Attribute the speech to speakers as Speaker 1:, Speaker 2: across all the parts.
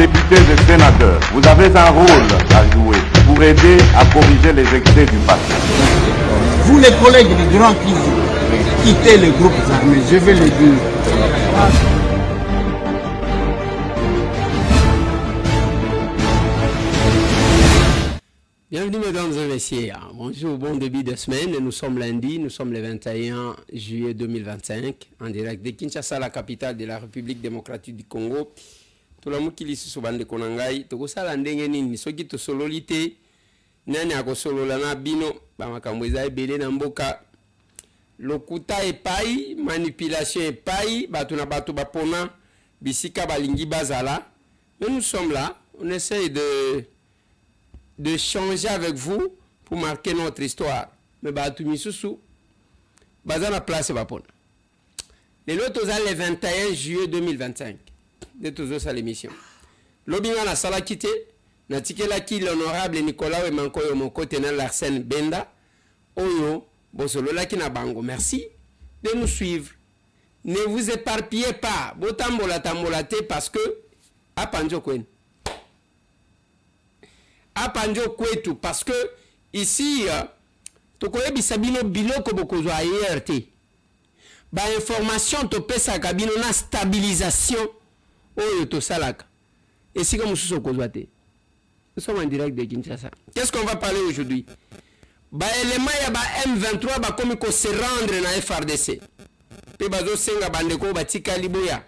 Speaker 1: députés et sénateurs, vous avez un rôle à jouer pour aider à corriger les excès du passé.
Speaker 2: Vous les collègues du Grand qui quittez les groupes armés, je vais le dire.
Speaker 3: Bienvenue mesdames et messieurs, bonjour, bon début de semaine, nous sommes lundi, nous sommes le 21 juillet 2025, en direct de Kinshasa, la capitale de la République démocratique du Congo. Tout le monde qui lit sur bande konangai, tout ça l'andenge nini, soki to sololité, nani ako sololana bino, bamakambo eza ebele na mboka, lokuta epai, manipulation epai, batu na batu bapona, bisika balingi bazala, mais nous sommes là, on essaye de changer avec vous pour marquer notre histoire. Mais batu misusu, bazana place bapona. Les lotos le 21 juillet 2025. De toujours ça l'émission. Lobinga na sala kité, na tikela ki l'honorable Nicolas Wemanko yo moko tenant l'Arsène Benda, oyo, bosolo la ki na bango. Merci de nous suivre. Ne vous éparpillez pas. Botambola tambolate parce que apanjo kwen. Apanjo kwetu parce que ici tokoye bisabino biloko bokozwa ailleurs te. Ba information to pesa kabino na stabilisation. Oh, to salaka. Et si comme nous sommes en direct de Kinshasa. Qu'est-ce qu'on va parler aujourd'hui? Ba élément ya ba M23 ba komi ko se rendre na FRDC. Pe bazo senga bandeko ba tika liboya.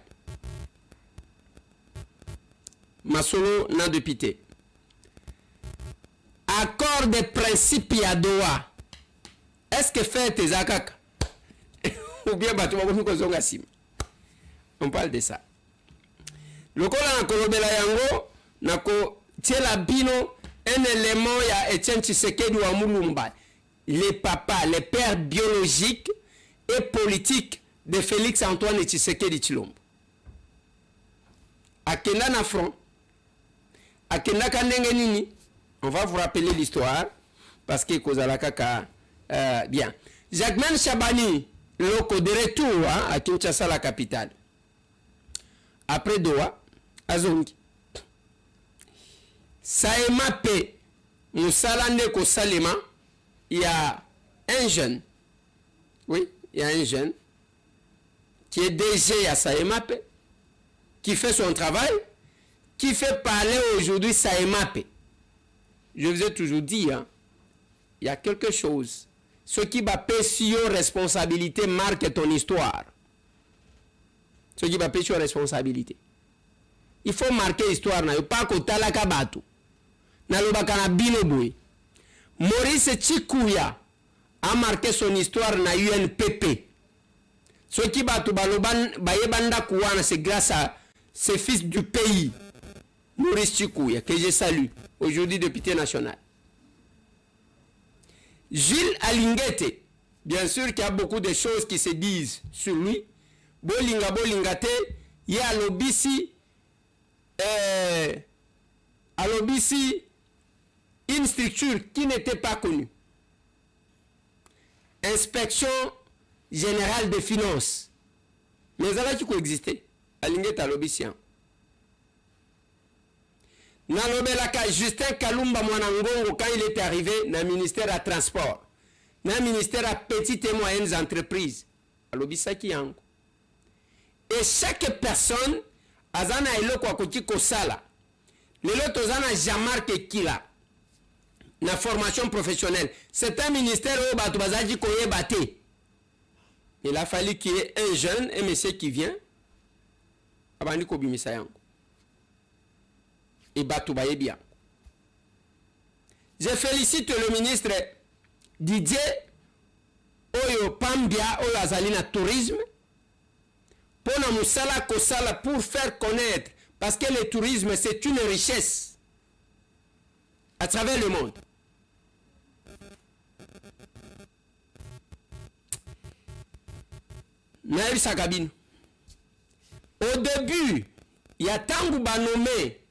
Speaker 3: Masolo na député. Accord de principe ya Doha. Est-ce que fait tes akaka? Ou bien ba to ba komi ko zonga sim. On parle de ça. Le col na kolobela yango na ko tiela bino un élément ya Etienne Tshisekedi wa Mulumba, les papas, les pères biologiques et politiques de Félix Antoine Tshisekedi Tshilombo. Akenda na front, akenda kanenge nini, on va vous rappeler l'histoire parce que kozala kaka bien. Jacquemain Chabani, loko de retour à Kinshasa la capitale. Après Doha, Azongi. Saema P. Moussalande Ko Salema, il y a un jeune. Oui, il y a un jeune qui est DG à Saema P, qui fait son travail, qui fait parler aujourd'hui Saema P. Je vous ai toujours dit, hein, il y a quelque chose. Ce qui va payer sur responsabilité marque ton histoire. Ce qui va payer sur responsabilité. Il faut marquer l'histoire. Pas que talaka batu. Na lobaka na bino boy. Maurice Chikuya a marqué son histoire na UNPP. Ce qui batu baloban bayebanda kouana, c'est grâce à ce fils du pays. Maurice Chikuya, que je salue. Aujourd'hui député national. Gilles Alingete. Bien sûr qu'il y a beaucoup de choses qui se disent sur lui. Bolinga bolingate, il y a l'obisi. À l'OBC, une structure qui n'était pas connue. Inspection générale des finances. Mais elle qui coexistait. Elle est à l'OBC. Nalobelaka Justin Kalumba Mwanangongo, quand il est arrivé dans le ministère à transport, dans le ministère à petites et moyennes entreprises, à l'OBC qui est. Et chaque personne azana eloko akoti kosala lelo tozana Jean-Marc Kila na formation professionnelle, c'est un ministère où batu bazaji koyeba te. Il a fallu qu'il y ait un jeune, un monsieur qui vient abandi ko bimisa yango et batu baye bien. Je félicite le ministre Didier Oyo Pambia Oyo azali na tourisme pour musala kosala pour faire connaître, parce que le tourisme c'est une richesse à travers le monde. Naïb Sakabine. Au début, il y a tant ba nommé,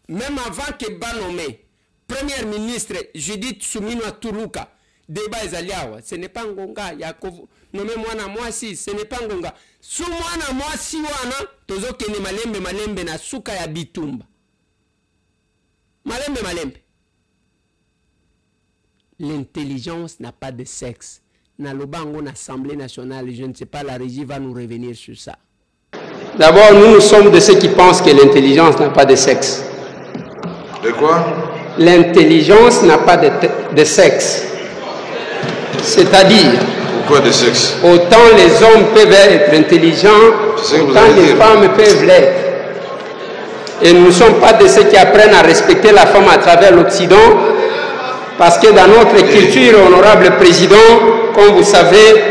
Speaker 3: même avant que ba nommé, Premier ministre Judith Suminwa Turuka, débat ezaliawa, ce n'est pas Ngonga, Yakovo, nommé mwana mwasi, ce n'est pas Ngonga. Su mwana mwasi wana, tozo kene malembe na suka ya bitumba. Malembe, malembe. L'intelligence n'a pas de sexe. Dans le bango l'Assemblée nationale, je ne sais pas, la régie va nous revenir sur ça. D'abord, nous sommes de ceux qui pensent que l'intelligence n'a pas de sexe.
Speaker 1: De quoi?
Speaker 3: L'intelligence n'a pas de sexe. C'est-à-dire...
Speaker 1: Pourquoi de sexe?
Speaker 3: Autant les hommes peuvent être intelligents, autant les femmes peuvent l'être. Et nous ne sommes pas de ceux qui apprennent à respecter la femme à travers l'Occident, parce que dans notre culture, honorable président, comme vous savez,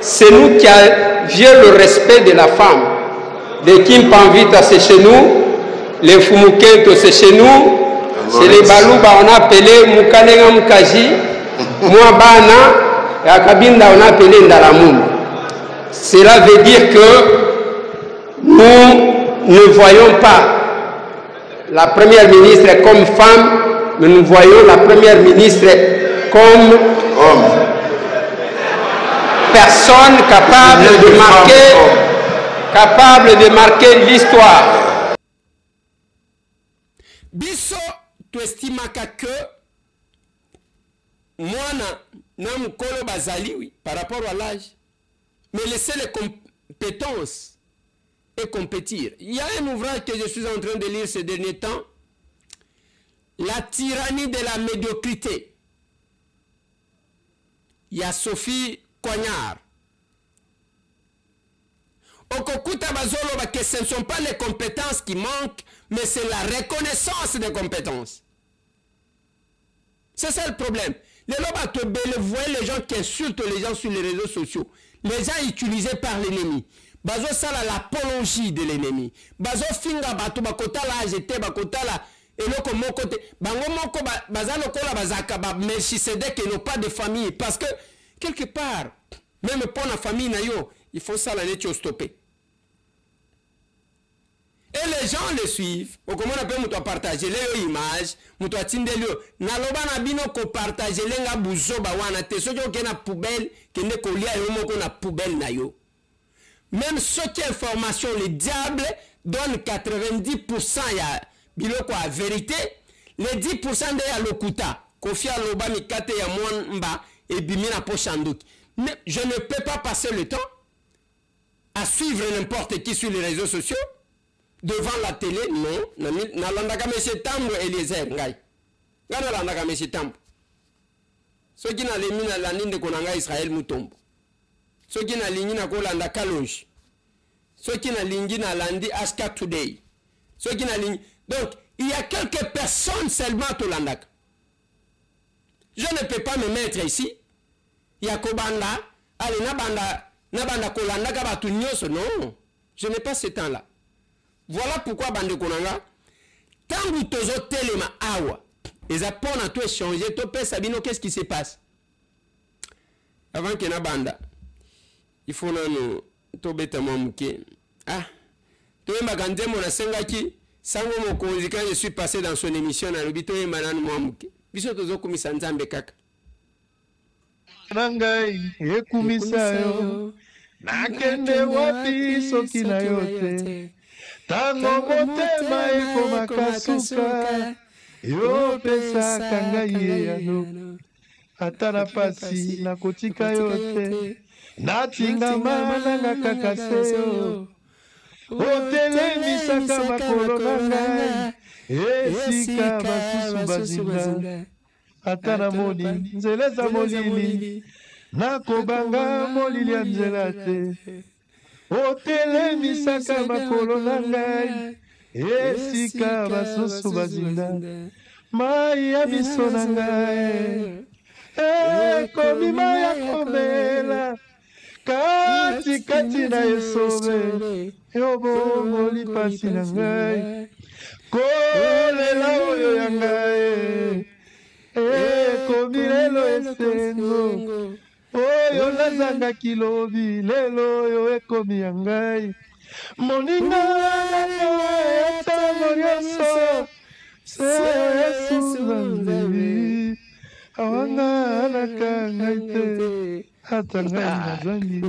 Speaker 3: c'est nous qui avions le respect de la femme. Les Kimpanvita, c'est chez nous, les Fumukento, c'est chez nous, c'est les Balouba, on a appelé Mukanenga Mukaji, Mouabana, et Akabinda, on a appelé Ndalamoun. Cela veut dire que nous ne voyons pas la première ministre comme femme, mais nous voyons la première ministre comme homme. Personne capable de marquer l'histoire. Biso, tu estimes que moi, Namukolo Bazali, oui, par rapport à l'âge, mais laisser les compétences et compétir. Il y a un ouvrage que je suis en train de lire ces derniers temps, La tyrannie de la médiocrité. Il y a Sophie Coignard. Okokuta Bazolo, que ce ne sont pas les compétences qui manquent, mais c'est la reconnaissance des compétences. C'est ça le problème. Les gens, vous voyez les gens qui insultent les gens sur les réseaux sociaux. Les gens utilisés par l'ennemi. Bazo sala l'apologie de l'ennemi. Bazo finga bato bakota la jeté bakota la eloko moko te. Bango moko bazalo kola bazaka ba Melchisedek et non pas de famille parce que quelque part même pour la famille na yo, il faut ça la netio stopper. Et les gens le suivent. Comment on appelle muto partager les images, muto atindeli yo. Na loba na bino ko partager lenga buzo ba wana te soki ke na poubelle ke ne ko lia yo moko na poubelle na yo. Même ce qui est information, le diable donne 90% ya biloko à vérité, les 10% de ya lokuta. Kofia loba mikate ya mwamba et bimina pochandouk. Je ne peux pas passer le temps à suivre n'importe qui sur les réseaux sociaux. Devant la télé, non. Nalandaka monsieur Tambo Eliezer ngai. Ngana landaka monsieur Tambo. Ceux qui n'ont pas la ligne de Konanga Israël Mutombo. Ceux qui n'ont pas ligne de Kolanda Kalonji. Ceux qui n'ont pas ligne de Landi Aska Today. Ceux qui n'ont pas ligne. Donc, il y a quelques personnes seulement à Tolandaka. Je ne peux pas me mettre ici. Il y a Kobanda. Allez, Nabanda Kolanda Kabatu Nyos. Non. Je n'ai pas ce temps-là. Voilà pourquoi Bande Konanga, tant que tu as téléma awa, les apports à tout échanger, tu peux savoir qu'est-ce qui se passe. Avant que na banda, il faut nous tobeta mouké. Ah, tu es magandé mon asengaki, sango mon konzi quand je suis passé dans son émission à l'obito et manan mouké. Biso tozo kumisa nzambe kaka.
Speaker 4: Nangai, ekumisayo, nakende wapi soki na yote. Tango motema ekoma kasuka yo pesa kangai yano ata na pasi na kotika yote natinga mananga kakaseyo otelemisaka makolo nanga esika basusu bazinga ata na moni nzela za molili nakobanga molili ya nzela te otelemisaka makolo na ngai esika basusu bazinda mai ya miso na ngai ekomima ya komela katikati na esobe yobongoli pasi na ngai kolela oyo ya ngai ekomi lelo esengo oyo nazanga kilobi lelo oyo ekomi ya ngai moninga nanga etango nyonso seyo yesu nzambe awanga alaka ngai te ata ngai nazangi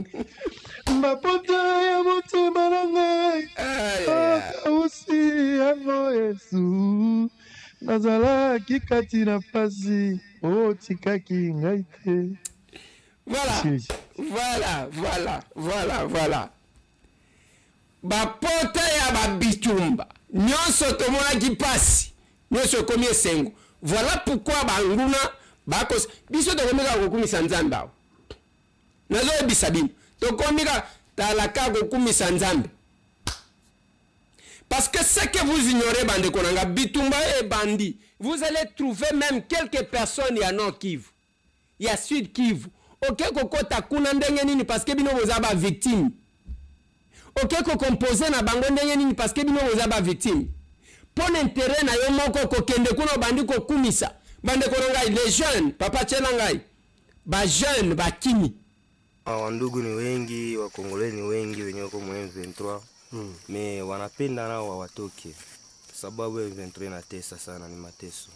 Speaker 4: mapoto ya motema na ngai akausi yango yesu nazalaki kati na pasi otikaki ngai te.
Speaker 3: Voilà. Bapota ya babitumba nyonso tomonaki pasi nyonso komi esengo. Voilà pourquoi banguna bakos biso tokomika kokumisa nzambe awo nazoyebisa bino tokomika talaka kokumisa nzambe parce que ce que vous ignorez bande konanga bitumba et bandi vous allez trouver même quelques personnes ya Nord Kivu ya Sud Kivu ok kokota kuna ndenge nini parce que bino boza ba victime ok ko composer na bango ndenge nini parce que bino boza ba victime pon intérêt na yo moko kokende kuna bandi kokumisa bande konanga les jeunes papa chela ngai ba jeune ba kimi
Speaker 5: wandugu ni wengi wakongoleni ni wengi wenye wako mu M23 me wanapenda nao watoke sababu M23 inatesa sana ni mateso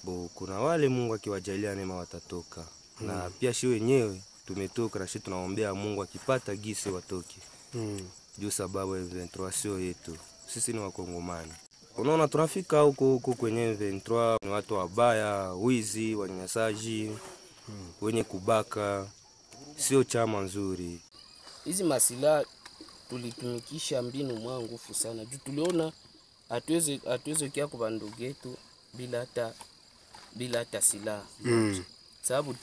Speaker 5: bo kuna wale Mungu akiwajalia neema watatoka na pia shi wenyewe tumetoka na shi tunaombea Mungu akipata gisi watoke juu sababu M23 sio yetu sisi ni wakongomani. Unaona tunafika huko kwenye M23 ni watu wabaya, wizi, wanyanyasaji, wenye kubaka, sio chama nzuri.
Speaker 6: Hizi masila tulitumikisha mbinu mwa nguvu sana. Juu tuliona hatuweze kia kwa bandugu yetu bila hata silaha. Sababu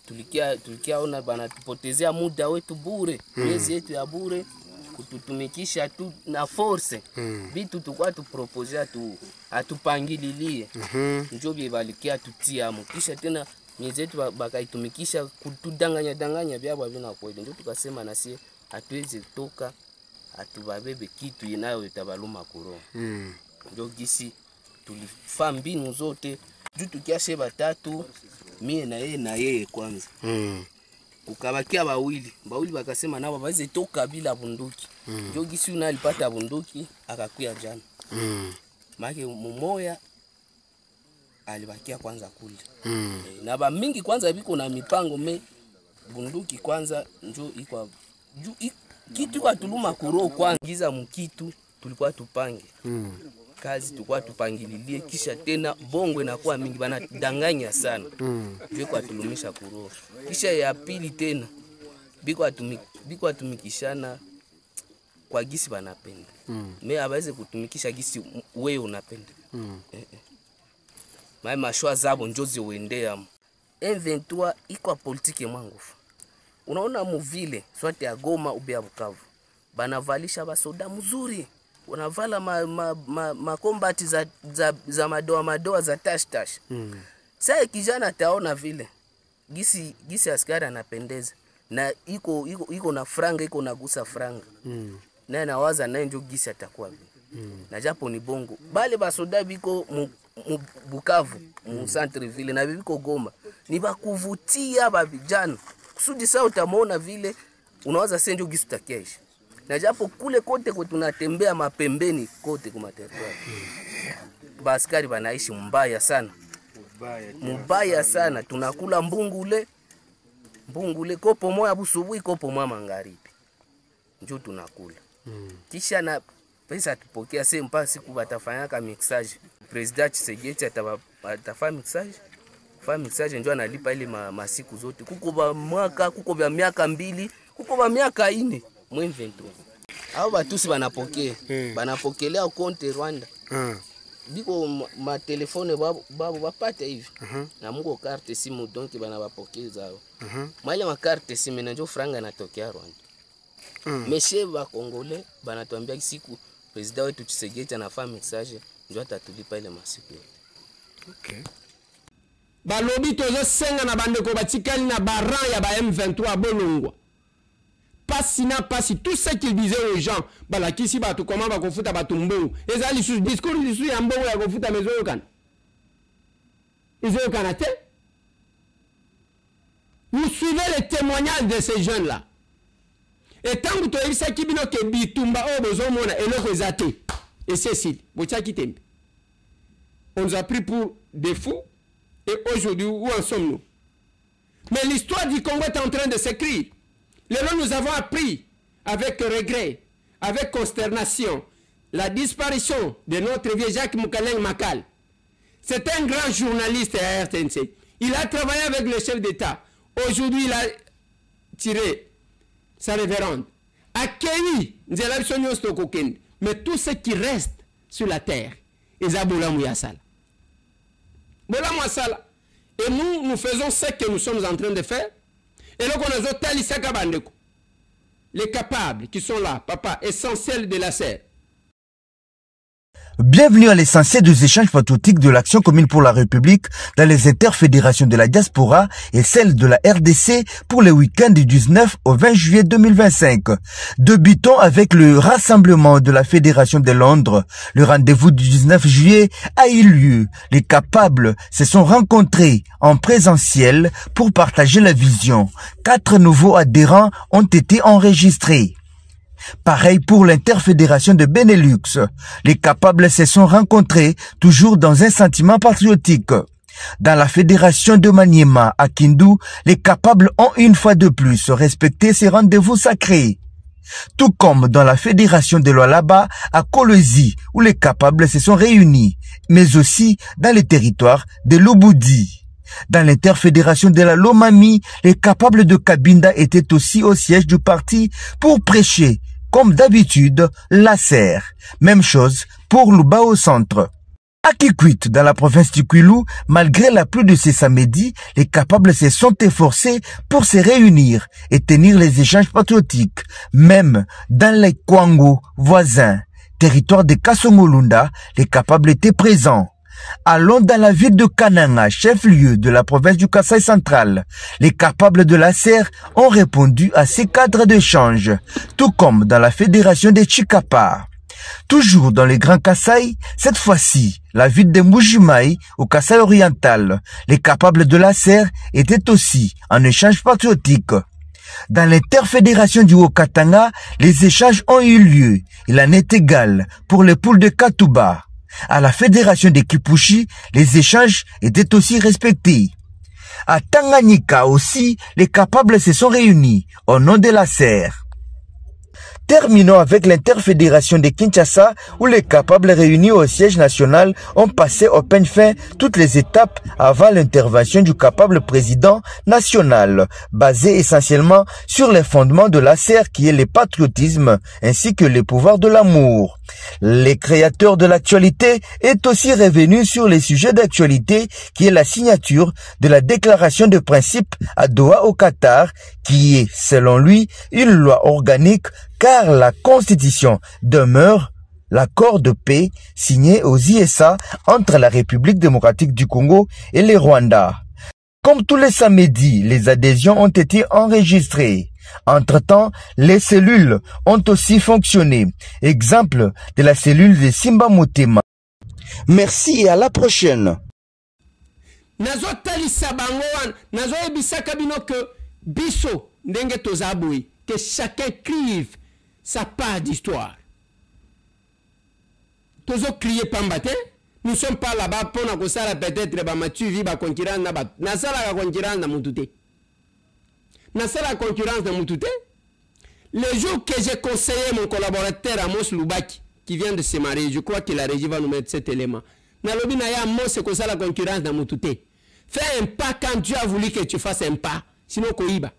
Speaker 6: tulikia ona bana tupotezea muda wetu bure, miezi yetu ya bure kututumikisha tu na force. Bitu tukwa tupropose atupangililie. Njoo bibalikia tutia mu. Kisha tena miezi yetu bakaitumikisha kutudanganya byabo bina kweli. Njoo tukasema na sie hatuwezi toka atubabebe kitu inayo itabaluma kuro. Njoo gisi tulifaa mbinu zote juu tukiashe batatu mie na yeye kwanza. Kukabakia bawili bakasema nao baweze toka bila bunduki. Njoo gisi unalipata bunduki akakuya jana. Maana mumoya alibakia kwanza kule. Na ba mingi kwanza biko na mipango bunduki kwanza njoo iko juu kitu kwa tuluma kuro kwanza giza mkitu tulikuwa tupange. Kazi tulikuwa tupangililie kisha tena bongo inakuwa mingi bana danganya sana. Njoo kwa tulumisha kuro. Kisha ya pili tena biko atumikishana kwa gisi banapenda. Me abaweze kutumikisha gisi wewe unapenda. Mashwa zabo njozi uendea. M23 iko politiki mwangufu. Unaona muvile swate ya Goma ubia Bukavu. Banavalisha basoda mzuri. Wanavala makombati za madoa za tash. Sasa kijana taona vile. Gisi askari anapendeza. Na iko na franga, iko nagusa franga. Na nawaza naye ndio gisi atakuwa vile. Na japo ni bongo. Bale basoda biko Bukavu, mu centre ville na biko Goma. Ni bakuvutia ba vijana. Kusudi sasa utamuona vile unawaza sasa ndio gisi takiaisha. Na japo kule kote kwa tunatembea mapembeni kote kwa territoire. Baskari banaishi mbaya sana. Tunakula mbungule kopo moja busubuhi kopo moja magharibi. Njoo tunakula. Kisha na pesa tupokea sema mpaka siku batafanyaka mixage. President Tshisekedi atafanya mixage njoo analipa ile masiku zote. Kuko ba mwaka, kuko ba miaka 2, kuko ba miaka 4 mwezi 23. Hao batusi banapokelea konte Rwanda. Biko ma telefone babu bapata hivi. Na mungo carte simu donc banabapokeza hao. Mwale ma carte simu na njoo franga natokea Rwanda. Meshe ba Kongole banatuambia siku president wetu Tshisekedi anafanya mixage njoo atatulipa ile masiku yote.
Speaker 3: Okay. Balobi tozo senga na bandeko batikali na baran ya ba M23 bolongwa. Pasi tout ce qu'il disait aux gens balakisi batu comment ba kofuta batu mbongo ezali sous discours lisu ya mbongo ya kofuta mezo yokana ezokana te. Vous suivez les témoignages de ces jeunes là et tant que tu ça ki bino ke bitumba o bezo mona eloko ezate et Cécile bochaki tembe on nous a pris pour des fous et aujourd'hui où en sommes-nous? Mais l'histoire du Congo est en train de s'écrire. Nous avons appris avec regret, avec consternation, la disparition de notre vieux Jacques Moukaleng Makal. C'est un grand journaliste à RTNC. Il a travaillé avec le chef d'État. Aujourd'hui, il a tiré sa révérende. Accueilli, mais tout ce qui reste sur la terre, ils ont Boulamouyasala. Boulamouyasala. Et nous faisons ce que nous sommes en train de faire. Et là, on a Talisaka Bandeko. Les capables qui sont là, papa, essentiels de la serre.
Speaker 7: Bienvenue à l'essentiel des échanges patriotiques de l'Action commune pour la République dans les interfédérations de la diaspora et celles de la RDC pour le week-end du 19 au 20 juillet 2025. Débutons avec le rassemblement de la Fédération de Londres. Le rendez-vous du 19 juillet a eu lieu. Les capables se sont rencontrés en présentiel pour partager la vision. 4 nouveaux adhérents ont été enregistrés. Pareil pour l'interfédération de Benelux. Les capables se sont rencontrés toujours dans un sentiment patriotique. Dans la fédération de Maniema à Kindu, les capables ont une fois de plus respecté ces rendez-vous sacrés. Tout comme dans la fédération de Lualaba à Kolwezi où les capables se sont réunis, mais aussi dans les territoires de Lubudi. Dans l'interfédération de la Lomami, les capables de Kabinda étaient aussi au siège du parti pour prêcher, comme d'habitude, la serre. Même chose pour Luba au centre. À Kikwit, dans la province du Kwilu, malgré la pluie de ce samedi, les capables se sont efforcés pour se réunir et tenir les échanges patriotiques. Même dans les Kwango voisins, territoire de Kasongolunda, les capables étaient présents. Allons dans la ville de Kananga, chef-lieu de la province du Kasaï central. Les capables de la serre ont répondu à ces cadres d'échange, tout comme dans la fédération des Chikapa. Toujours dans les Grands Kasaï, cette fois-ci, la ville de Mbujimaï au Kasaï oriental, les capables de la serre étaient aussi en échange patriotique. Dans l'interfédération du Haut-Katanga, les échanges ont eu lieu. Il en est égal pour les poules de Katouba. À la fédération des Kipushi, les échanges étaient aussi respectés. À Tanganyika aussi, les capables se sont réunis au nom de la serre. Terminons avec l'interfédération de Kinshasa où les capables réunis au siège national ont passé au peigne fin toutes les étapes avant l'intervention du capable président national, basé essentiellement sur les fondements de la serre qui est le patriotisme ainsi que le pouvoir de l'amour. Les créateurs de l'actualité est aussi revenu sur les sujets d'actualité qui est la signature de la déclaration de principe à Doha au Qatar qui est, selon lui, une loi organique car la Constitution demeure l'accord de paix signé aux ISA entre la République démocratique du Congo et le Rwanda. Comme tous les samedis, les adhésions ont été enregistrées. Entre-temps, les cellules ont aussi fonctionné. Exemple de la cellule de Simba Motema. Merci et à la prochaine.
Speaker 3: Que chacun crive sa part d'histoire. Tous crier pambate. Nous ne sommes pas là-bas pour nous faire peut-être la concurrence. La concurrence de Moutouté. Le jour que j'ai conseillé mon collaborateur Amos Loubaki, qui vient de se marier, je crois que la régie va nous mettre cet élément. Nalobi Naya Amos, c'est comme ça la concurrence de Moutouté. Fais un pas quand Dieu a voulu que tu fasses un pas. Sinon, Koïba.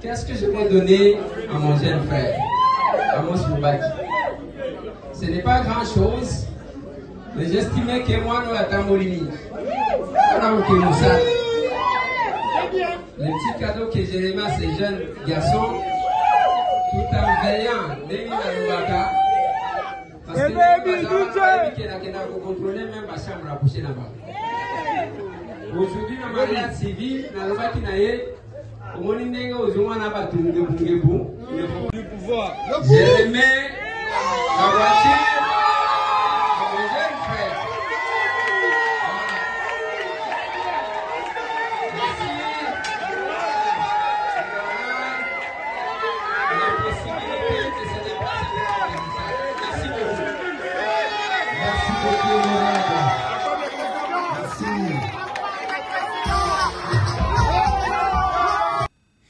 Speaker 8: Qu'est-ce que je vais donner à mon jeune frère, Amos Loubaki? Ce n'est pas grand-chose, mais j'estimais que moi, nous attendons limite. Le petit cadeau que j'ai remis à ces jeunes garçons, tout en veillant, parce que contrôler même ma chambre à coucher là-bas. Aujourd'hui, dans ma mariage civil, dans le bâtiment, je remets la voiture à mon jeune frère. Merci. La possibilité de se déplacer. Merci beaucoup. Merci beaucoup.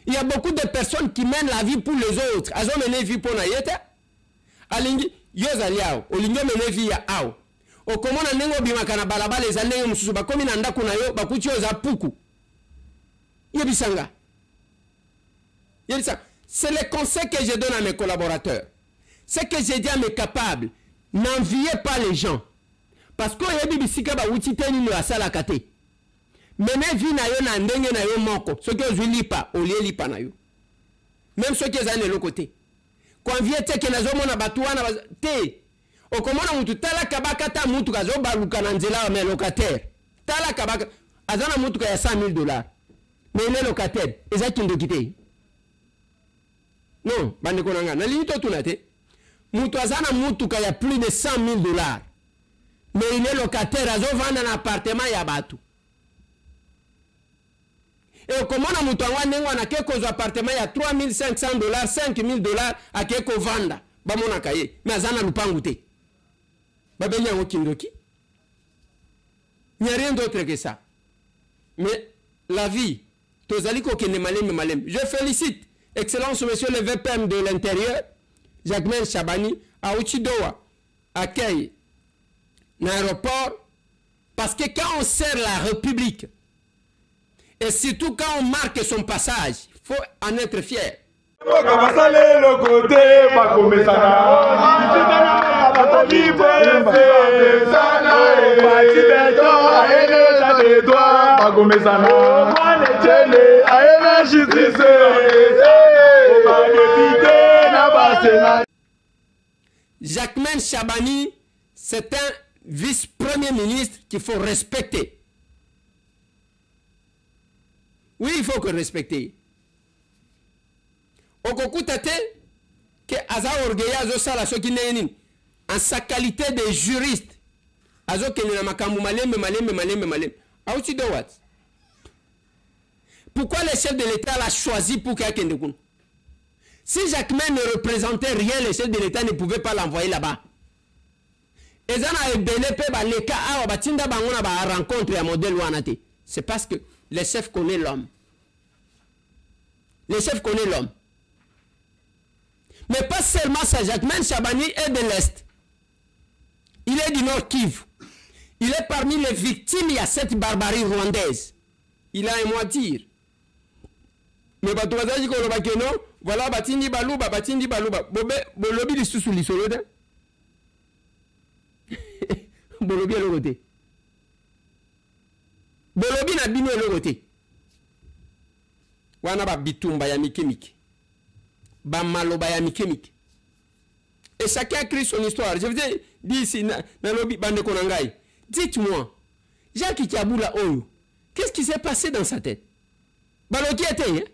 Speaker 3: Il y a beaucoup de personnes qui mènent la vie pour les autres. Elles ont mené vie pour Nayeta. Alingi, Yozaliao, Olingo mené vie à Ao. okomona ndenge obimaka na balabala eza ndenge mosusu bakomi na ndako na yo bakuti yo eza puku yebisanga. C'est le conseil que je donne à mes collaborateurs. C'est que je dis à mes capables, n'enviez pas les gens. Parce que yebi bisika ba utite ni la sala kate. Mene vi na yo na ndenge na yo moko. Ce que je lipa, au lieu lipa na yo. Même ceux qui sont de l'autre côté. Quand vient te que na zo mona batuana te. Okomona mutu tala kabaka ta mutu kazo baluka na nzela me locataire. Tala kabaka azana mutu ya $100,000. Mais il est locataire. Ezaki ndokite. Non, bande konanga. Na limito tunate. Mutu azana mutu ya plus de $100,000. Mais il est locataire. Azo vanda un appartement ya batu. Et comment on a mutu angwa na keko zo appartement ya $3,500, $5,000 a keko vanda. Ba mona kaye. Mais azana lupangu te. Ba benya ngo kindoki. Il n'y a rien d'autre que ça. Mais la vie, je félicite, Excellence Monsieur le VPM de l'Intérieur, Jacquemain Chabani, à Uchidoa, accueille l'aéroport, parce que quand on sert la République, et surtout quand on marque son passage, il faut en être fier. Jacquemain Chabani, c'est un vice-premier ministre qu'il faut respecter. Oui, il faut que respecter. Okokutate que aza orgueil azo sala soki neni en sa qualité de juriste azo kenina makambu malembe. Auti do what? Pourquoi le chef de l'État l'a choisi pour qu'il y ait. Si Jacquemain ne représentait rien, le chef de l'État ne pouvait pas l'envoyer là-bas. C'est parce que le chef connaît l'homme. Le chef connaît l'homme. Mais pas seulement ça, Jacquemain Chabani est de l'Est. Il est du Nord Kivu. Il est parmi les victimes, il y a cette barbarie rwandaise. Il a un mot à dire. Mais voilà, batindi baluba. Bolobi li susu li solo de. Bolobi le côté. Bolobi na bino le côté. Wana ba bitumba ya mikemiki. Ba maloba ya mikemiki. Et chacun a écrit son histoire. Je vous ai dit ici, na lobi bande konangai. Dites-moi, Jacques Kiabula Oyo, qu'est-ce qui s'est passé dans sa tête? Baloki était, hein?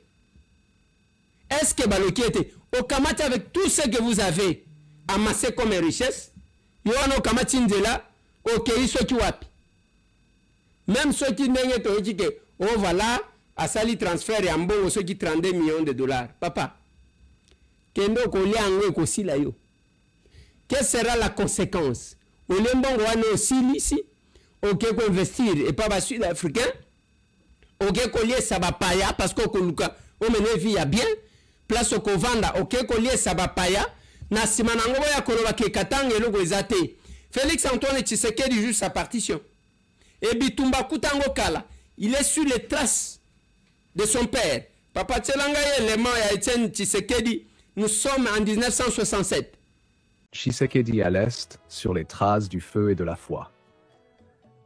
Speaker 3: Est-ce que Baloki était au Kamati avec tout ce que vous avez amassé comme richesse? Yoano Kamati Ndela, ok, Soki Wapi. Même ceux qui n'ont pas dit que, oh voilà, à sali transfert et en bon, ceux qui 32 millions de dollars. Papa, Kendo Kolia Angwe Kosila yo. Quelle sera la conséquence? Au Lembon Wane aussi ici, ok, qu'on investir et pas bas sud-africain, ok, qu'on lié ça va paya parce qu'on mène vie à bien. Place au Kovanda, ok, collier Sabapaya, Nasimanango ya Kolobake Katang et Logo Ezate. Félix Antoine Tshisekedi joue sa partition. Et Bitumba Kutango Kala, il est sur les traces de son père. Papa Tselangaye, le mort à Etienne Tshisekedi, nous sommes en 1967.
Speaker 9: Tshisekedi à l'Est, sur les traces du feu et de la foi.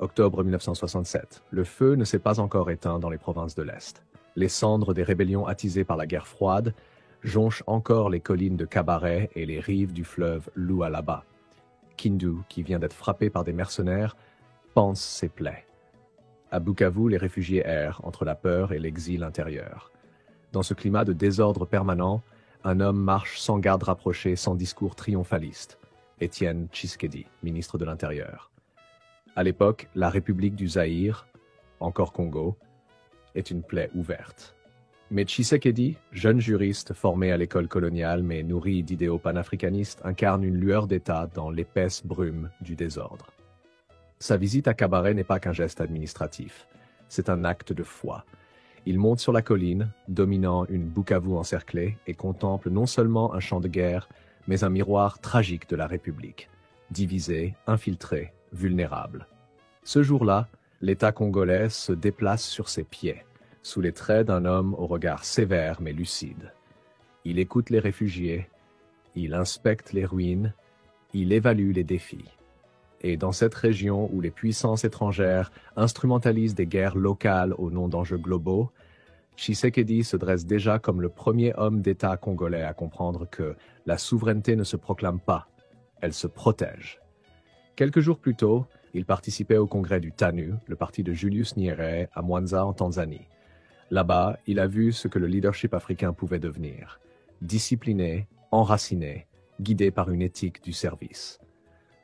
Speaker 9: Octobre 1967. Le feu ne s'est pas encore éteint dans les provinces de l'Est. Les cendres des rébellions attisées par la guerre froide jonchent encore les collines de Kabaré et les rives du fleuve Lualaba. Kindu, qui vient d'être frappé par des mercenaires, panse ses plaies. À Bukavu, les réfugiés errent entre la peur et l'exil intérieur. Dans ce climat de désordre permanent, un homme marche sans garde rapprochée, sans discours triomphaliste. Étienne Tshisekedi, ministre de l'Intérieur. À l'époque, la République du Zaïre, encore Congo, est une plaie ouverte. Mais Tshisekedi, jeune juriste formé à l'école coloniale mais nourri d'idéaux panafricanistes, incarne une lueur d'État dans l'épaisse brume du désordre. Sa visite à Kabaré n'est pas qu'un geste administratif, c'est un acte de foi. Il monte sur la colline, dominant une Bukavu encerclée, et contemple non seulement un champ de guerre, mais un miroir tragique de la République. Divisée, infiltrée, vulnérable. Ce jour-là, l'État congolais se déplace sur ses pieds, sous les traits d'un homme au regard sévère mais lucide. Il écoute les réfugiés, il inspecte les ruines, il évalue les défis. Et dans cette région où les puissances étrangères instrumentalisent des guerres locales au nom d'enjeux globaux, Tshisekedi se dresse déjà comme le premier homme d'État congolais à comprendre que la souveraineté ne se proclame pas, elle se protège. Quelques jours plus tôt, il participait au congrès du TANU, le parti de Julius Nyerere, à Mwanza en Tanzanie. Là-bas, il a vu ce que le leadership africain pouvait devenir. Discipliné, enraciné, guidé par une éthique du service.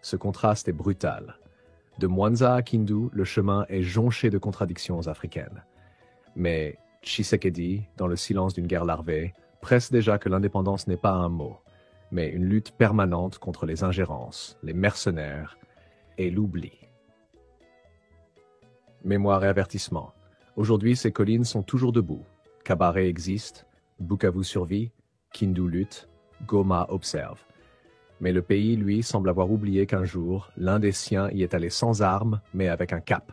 Speaker 9: Ce contraste est brutal. De Mwanza à Kindu, le chemin est jonché de contradictions africaines. Mais Tshisekedi, dans le silence d'une guerre larvée, presse déjà que l'indépendance n'est pas un mot, mais une lutte permanente contre les ingérences, les mercenaires et l'oubli. Mémoire et avertissement. Aujourd'hui, ces collines sont toujours debout. Kabare existe, Bukavu survit, Kindu lutte, Goma observe. Mais le pays, lui, semble avoir oublié qu'un jour, l'un des siens y est allé sans armes, mais avec un cap.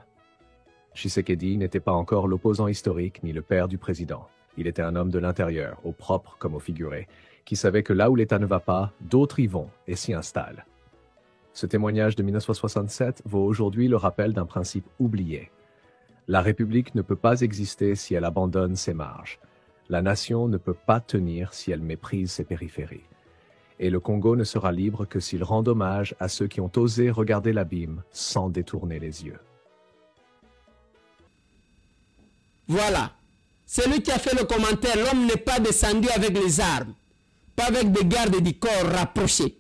Speaker 9: Tshisekedi n'était pas encore l'opposant historique ni le père du président. Il était un homme de l'intérieur, au propre comme au figuré, qui savait que là où l'État ne va pas, d'autres y vont et s'y installent. Ce témoignage de 1967 vaut aujourd'hui le rappel d'un principe oublié. La République ne peut pas exister si elle abandonne ses marges. La nation ne peut pas tenir si elle méprise ses périphéries. Et le Congo ne sera libre que s'il rend hommage à ceux qui ont osé regarder l'abîme sans détourner les yeux.
Speaker 3: Voilà. Celui qui a fait le commentaire, l'homme n'est pas descendu avec les armes, pas avec des gardes du corps rapprochés.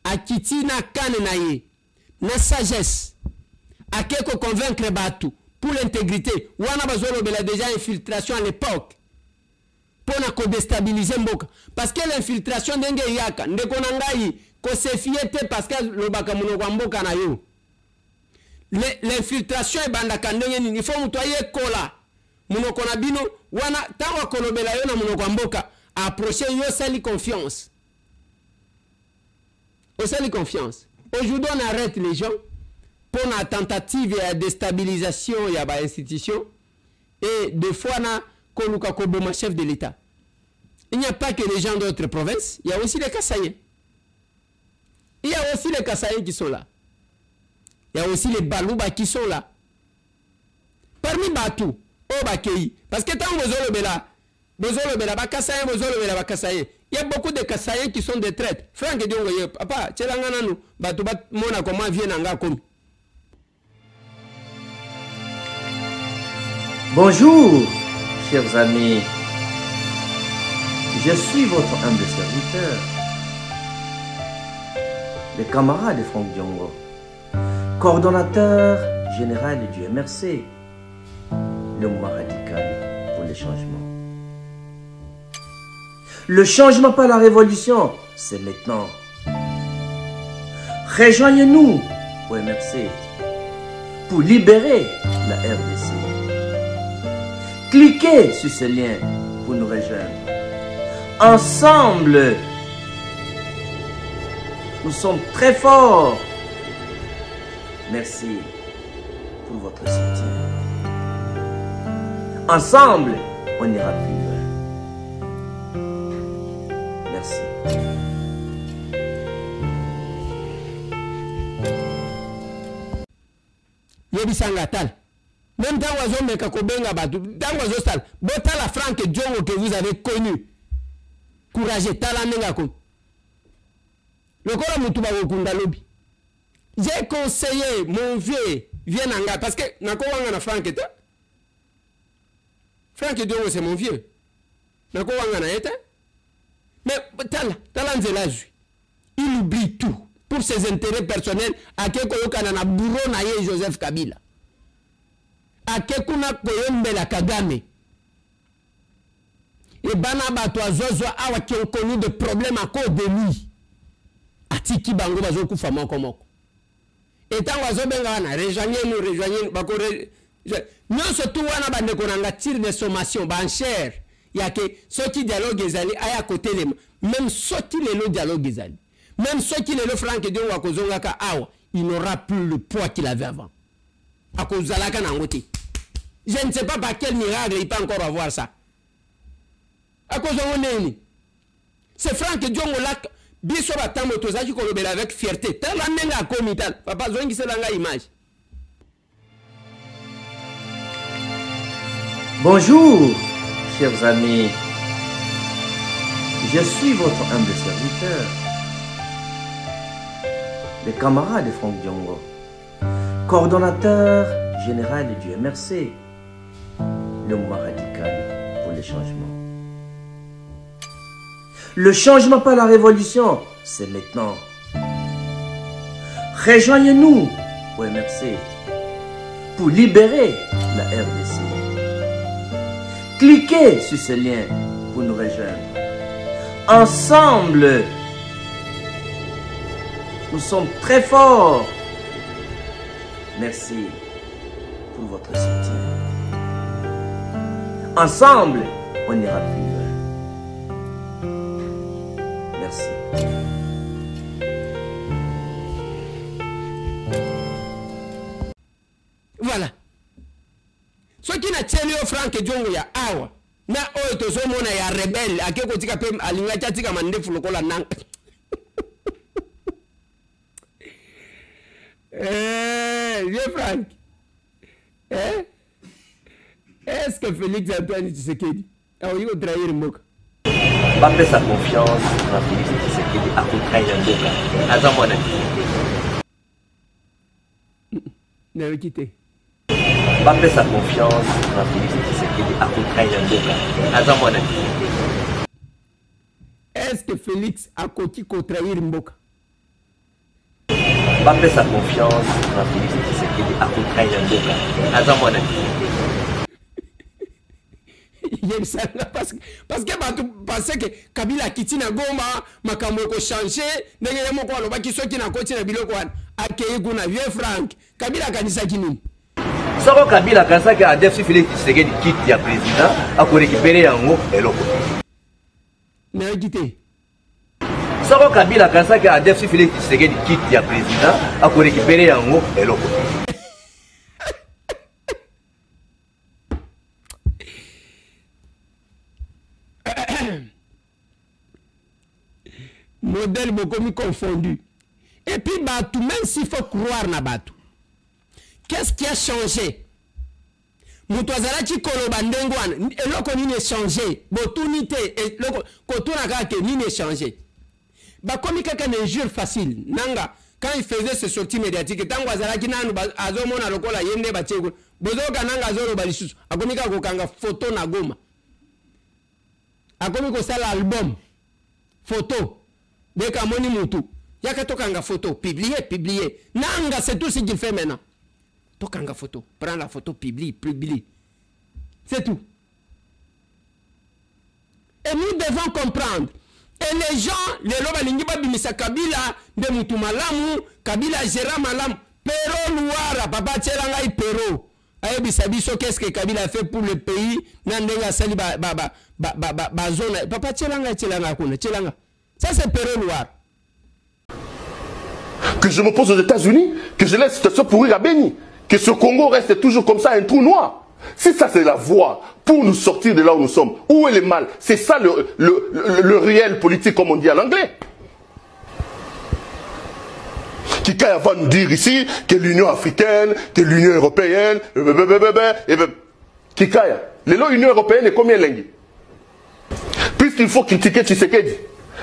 Speaker 3: Akiti na kane na ye, na sagesse, akeko convaincre Batu pour l'intégrité. Wana bazolo bela déjà infiltration à l'époque. Pour na déstabiliser mboka. Parce que l'infiltration d'enge yaka, ndeko nangai, ko se fiete parce que le baka munoko mboka na yo. L'infiltration est bandaka ndenge nini, il faut mutoye kola. Munoko na bino, wana tawa kolobela yo na munoko mboka, approcher yo sali confiance. Au sali confiance. Aujourd'hui on arrête les gens pour la tentative et la déstabilisation il y a ba institution et des fois na Koluka Koboma chef de l'État. Il n'y a pas que les gens d'autres provinces, il y a aussi les Kassaïens. Il y a aussi les Kassaïens qui sont là. Il y a aussi les Balouba qui sont là. Parmi Batou, Obakei, parce que tant Bozolo Bela, Bakassaïen, Bozolo Bela, Bakassaïen, il y a beaucoup de Kassaïens qui sont des traîtres. Franck Diongo, papa, Tchelangananou, Batou Bat Mona, comment vient Nanga comme.
Speaker 10: Bonjour, chers amis. Je suis votre humble serviteur, le camarade de Franck Diongo, coordonnateur général du MRC, le mouvement radical pour le changement. Le changement par la révolution, c'est maintenant. Rejoignez-nous au MRC pour libérer la RDC. Cliquez sur ce lien pour nous rejoindre. Ensemble, nous sommes très forts. Merci pour votre soutien. Ensemble, on ira plus loin. Merci.
Speaker 3: Yebisangatal. Même dans Oiseau Mekakobenga Badou, dans Oiseau Sal, Bota la Franck Diongo que vous avez connu. Courageux, Talanengako. Le corps Moutuba Okunda Lobi. J'ai conseillé mon vieux, viens en parce que Nako Wangana Franck était. Franck Diongo c'est mon vieux. Nako Wangana était. Mais Talanzela, il oublie tout. Pour ses intérêts personnels, à Keko Kanana Bourreau Naye Joseph Kabila. À Kekuna Koyembela Kagame. Et Banaba Toazozo Awa qui ont connu des problèmes à cause de lui. Atiki Bango Bazoku Fama Komoko. Et tant Wazo Bengana, rejoignez-nous, nous surtout Wana Bandekonanga tire des sommations, banchères. Il y a que ceux qui dialoguent Ezali, à côté les même ceux qui les dialoguent Ezali. Même ceux qui les Franck Diongo Wakozongaka Awa, il n'aura plus le poids qu'il avait avant. À cause de la canangote. Je ne sais pas par quel miracle il peut encore avoir ça. À cause de mon nez. C'est Franck Diongo là. Biso batambo tozaki kolobela avec fierté. Tala nenga komital. Papa zongi selanga image.
Speaker 10: Bonjour, chers amis. Je suis votre humble serviteur, le camarade de Franck Diongo, coordonnateur général du MRC, le mouvement radical pour le changement. Le changement par la révolution, c'est maintenant. Rejoignez-nous au MRC pour libérer la RDC. Cliquez sur ce lien pour nous rejoindre. Ensemble, nous sommes très forts. Merci pour votre soutien. Ensemble, on ira plus loin. Merci.
Speaker 3: Voilà. Ce qui n'a tenu au Franck Diongo ya awa. Na oyo tozo mona ya rebelle akeko tika pe alinga tika mande fulokola nang. Vieux Franck. Est-ce que Félix Antoine Tshisekedi a eu trahir Mboka?
Speaker 10: Pas fait sa confiance dans Félix Tshisekedi à trahir Mboka. Azamona.
Speaker 3: N'a quitté.
Speaker 10: Pas fait sa confiance dans Félix Tshisekedi à trahir Mboka. Azamona.
Speaker 3: Est-ce que Félix a trahir Mboka?
Speaker 10: Pas fait sa confiance dans Félix Tshisekedi à trahir Mboka. Azamona.
Speaker 3: Parce que parce que Kabila Kitina Goma makambo ko changer ndenge yamo ko aloba kisoki na koti na biloko wana akei kuna vieux Franck Kabila kanisa kinini
Speaker 10: soko Kabila kanisa ke ADF Félix Tshisekedi quitte ya président a ko récupérer yango eloko
Speaker 3: na quitté
Speaker 10: soko Kabila kanisa ke ADF Félix Tshisekedi quitte ya président a ko récupérer yango eloko.
Speaker 3: Modèle beaucoup confondu. Et puis, Batou, même s'il faut croire na Batou, qu'est-ce qui a changé? Moutouazalaki Koloba Ndengwan, et l'autre n'a changé. Botunité, et l'autre, Kotuna Kake, n'a changé. Bah, comme il y a une injure facile, Nanga, quand il faisait ce sortie médiatique, tant que Nanu, Azomona, Lokola, Yende, Batego, Bozoka Nanga Zoro Balisus, Akomika Kokanga, photo Nagoma. Akomiko sala album, photo. Dès qu'à moni moutou, yaka tokanga photo, publier. Nanga, c'est tout ce qu'il fait maintenant. Tokanga photo, prends la photo, publie. C'est tout. Et nous devons comprendre. Et les gens, les lobalingiba bimisa Kabila, de moutou malamu, Kabila gérant malamu, Pero Louara, papa tcherangai Pero. Aye bisabiso, qu'est-ce que Kabila a fait pour le pays? Nandenga sali ba zone. Papa tcheranga kuna, tcheranga. Ça, c'est Pero Noir.
Speaker 11: Que je me pose aux États-Unis, que je laisse cette situation pourrir à Béni, que ce Congo reste toujours comme ça, un trou noir. Si ça, c'est la voie pour nous sortir de là où nous sommes, où est le mal? C'est ça le réel politique, comme on dit à l'anglais. Kika va nous dire ici que l'Union africaine, que l'Union européenne, Kikaya, l'Union européenne est combien lingue? Puisqu'il faut critiquer Tshisekedi.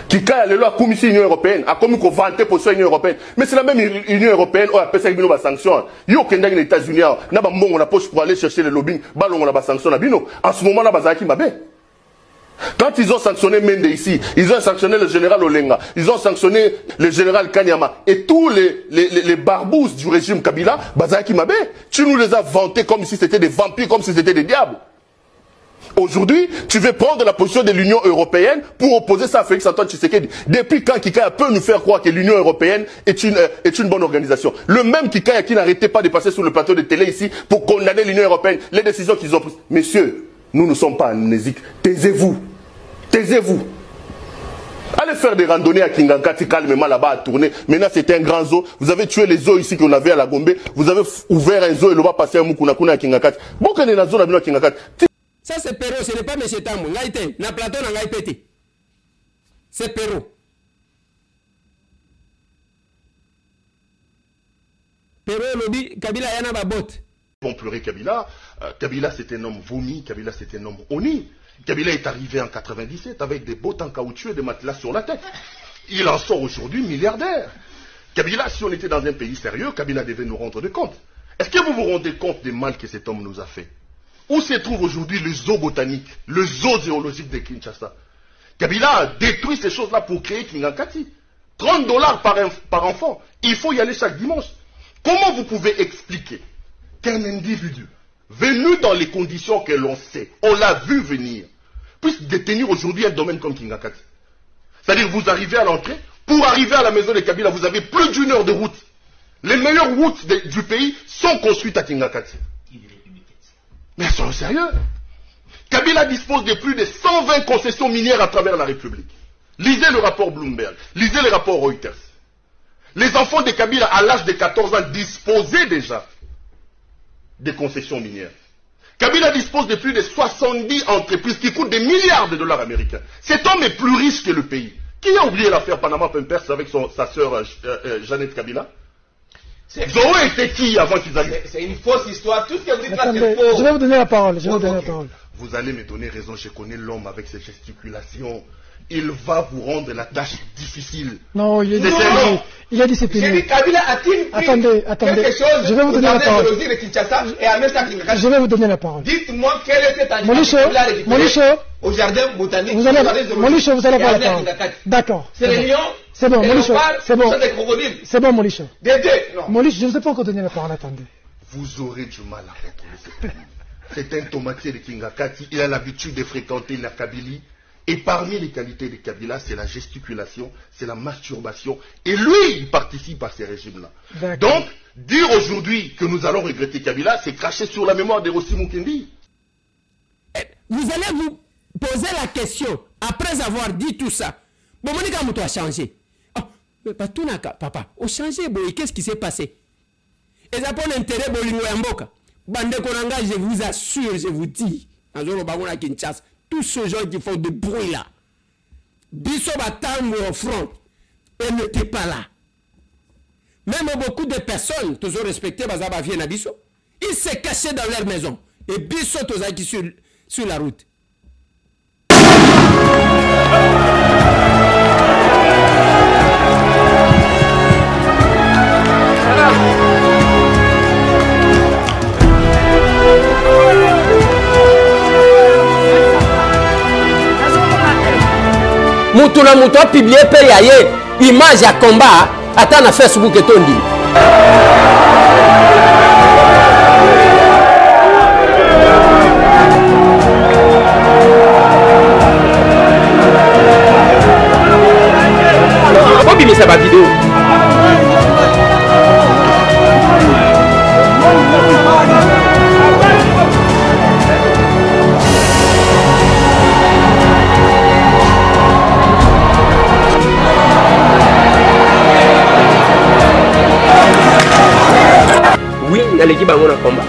Speaker 11: Kika a la commission Union européenne, a commis qu'on vantait pour ça Union européenne. Mais c'est la même Union européenne, on appelle ça une sanction. Yo Kenda les États-Unis, n'a pas mon poche pour aller chercher le lobbying, ballon on a sanction à Bino. En ce moment là, Bazaki Mabé. Quand ils ont sanctionné Mende ici, ils ont sanctionné le général Olenga, ils ont sanctionné le général Kanyama et tous les barbouzes du régime Kabila, Bazaki Mabé. Tu nous les as vantés comme si c'était des vampires, comme si c'était des diables. Aujourd'hui, tu veux prendre la position de l'Union européenne pour opposer ça à Félix Antoine Tshisekedi. Depuis quand Kikaya peut nous faire croire que l'Union européenne est une bonne organisation? Le même Kikaya qui n'arrêtait pas de passer sur le plateau de télé ici pour condamner l'Union européenne, les décisions qu'ils ont prises. Messieurs, nous ne sommes pas amnésiques. Taisez-vous. Taisez-vous. Allez faire des randonnées à Kingangati calmement là-bas à tourner. Maintenant, c'est un grand zoo. Vous avez tué les zoos ici qu'on avait à la Gombe. Vous avez ouvert un zoo et l'on va passer à Mukunakuna à Kingangati. Bon, quand on est dans la zone à Kingangati.
Speaker 3: Ça, c'est Perrault, ce n'est pas M. Tambo. Ngaïté, na plateau, na Ngaïpété. C'est Perrault. Perrault, lobby, Kabila, yana ba botte.
Speaker 11: Bon, pleurer Kabila. Kabila, c'est un homme vomi. Kabila, c'est un homme honni. Kabila est arrivé en 97 avec des bottes en caoutchouc et des matelas sur la tête. Il en sort aujourd'hui milliardaire. Kabila, si on était dans un pays sérieux, Kabila devait nous rendre des comptes. Est-ce que vous vous rendez compte des mal que cet homme nous a fait? Où se trouve aujourd'hui le zoo botanique, le zoo zoologique de Kinshasa? Kabila a détruit ces choses-là pour créer Kingangati. $30 par enfant. Il faut y aller chaque dimanche. Comment vous pouvez expliquer qu'un individu venu dans les conditions que l'on sait, on l'a vu venir, puisse détenir aujourd'hui un domaine comme Kingangati? C'est-à-dire, vous arrivez à l'entrée, pour arriver à la maison de Kabila, vous avez plus d'1 heure de route. Les meilleures routes du pays sont construites à Kingangati. Mais soyons sérieux. Kabila dispose de plus de 120 concessions minières à travers la République. Lisez le rapport Bloomberg, lisez le rapport Reuters. Les enfants de Kabila, à l'âge de 14 ans, disposaient déjà des concessions minières. Kabila dispose de plus de 70 entreprises qui coûtent des milliards de dollars américains. Cet homme est plus riche que le pays. Qui a oublié l'affaire Panama Papers avec sa sœur Jeannette Kabila? Zoé était qui avant qu'ils arrivent?
Speaker 12: C'est une fausse histoire. Tout ce que vous dites là, c'est faux.
Speaker 13: Je vais vous donner la parole.
Speaker 11: Vous allez me donner raison. Je connais l'homme avec ses gesticulations. Il va vous rendre la tâche difficile.
Speaker 13: Non, il est discipliné.
Speaker 12: J'ai dit Kabila a-t-il pris quelque chose
Speaker 13: je vais vous donner la parole.
Speaker 12: Je
Speaker 13: vais vous donner la parole.
Speaker 12: Dites-moi quel est cet animal que Kabila a récupéré au jardin botanique.
Speaker 13: Molicho, vous allez voir la parole. D'accord.
Speaker 12: C'est les lions.
Speaker 13: C'est bon, Molicho. C'est bon.
Speaker 12: C'est des crocodiles.
Speaker 13: C'est bon, Molicho.
Speaker 12: Des deux.
Speaker 13: Molicho, je ne vous ai pas encore donné la parole. Attendez.
Speaker 11: Vous aurez du mal à contrôler ce pays. C'est un tomatier de Kingangati. Il a l'habitude de fréquenter la Kabylie. Et parmi les qualités de Kabila, c'est la gesticulation, c'est la masturbation. Et lui, il participe à ces régimes-là. Donc, dire aujourd'hui que nous allons regretter Kabila, c'est cracher sur la mémoire de Rossi Mukendi.
Speaker 3: Vous allez vous poser la question, après avoir dit tout ça. Bon, Monica Mouto a changé. Oh, mais pas tout n'a papa. Au changé, qu'est-ce qui s'est passé? Et ça pour l'intérêt de l'Ingoyamboka. Bande Konanga, je vous assure, je vous dis, dans le Bagona Kinshasa, tous ceux gens qui font du bruit là, Bisso Batango au front, elle n'était pas là. Même beaucoup de personnes, toujours respectées, Bazaba viennent à Bisso, ils se cachaient dans leur maison. Et Bisso, tous qui sur la route. Mutuna muto a publié paye image à combat attends na Facebook et tondi. Faut bien ça va vidéo. Oui, l'équipe a mon combat.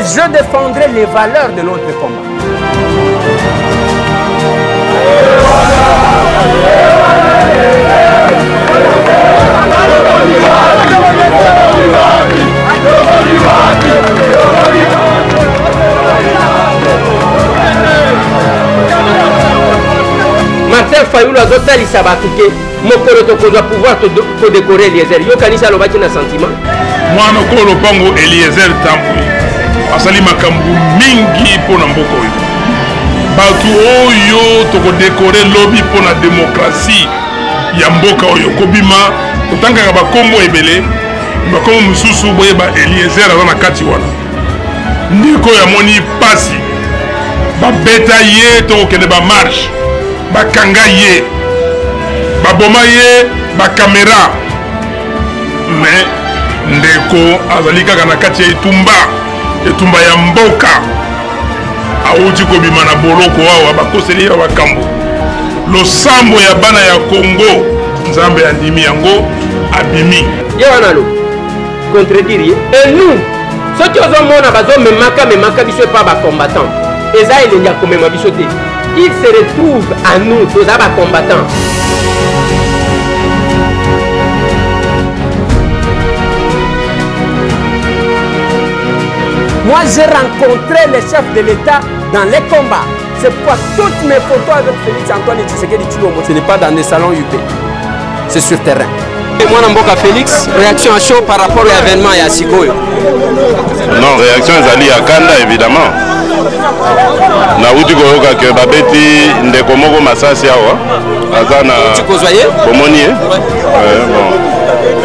Speaker 3: Je défendrai les valeurs de notre combat. Martin Fayoulou a d'autres lits sabatuke. Mokoro toko doit pouvoir te décorer Eliezer. Yo kanisa lobaki na sentiment.
Speaker 14: Moi nokolo pango Eliezer Tambouy. Asali makambu mingi pona mboko oyo. Batu oyo toko décorer lobby pona démocratie ya mboka oyo kobima totangaka bakombo ebele bakombo mususu boye ba Eliezer aza na kati wana. Ndeko ya moni pasi. beta ye tokokende bamarche bakanga ye baboma ye bakamera mais ndeko azali kaka na kati ya etumba ya mboka awuti kobima na boloko awa bakoseli ya bakambo losambo ya bana ya Congo nzambe andimi yango abimi
Speaker 15: ye wana lo contredire ye et nous soki ozomona bazomemaka biso epa bacombattant eza elengi akomema biso te il se retrouve à nous toza bacombattant. Moi, j'ai rencontré les chefs de l'État dans les combats. C'est pourquoi toutes mes photos avec Félix Antoine Tshisekedi Tshilombo, ce n'est pas dans des salons UP, c'est sur terrain. Et moi, Namboka Félix, réaction à chaud par rapport à l'événement et à Sikoyo.
Speaker 1: Non, réaction ezali ya kanda évidemment. Na uti koyoka ke babeti ndeko moko masasi awa azana bomoni bon.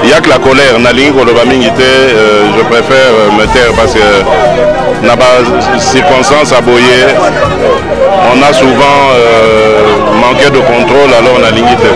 Speaker 1: Il y a que la colère, nalingi koloba mingi te, je préfère me taire parce que na ba circonstances aboyé, on a souvent manqué de contrôle alors nalingi te.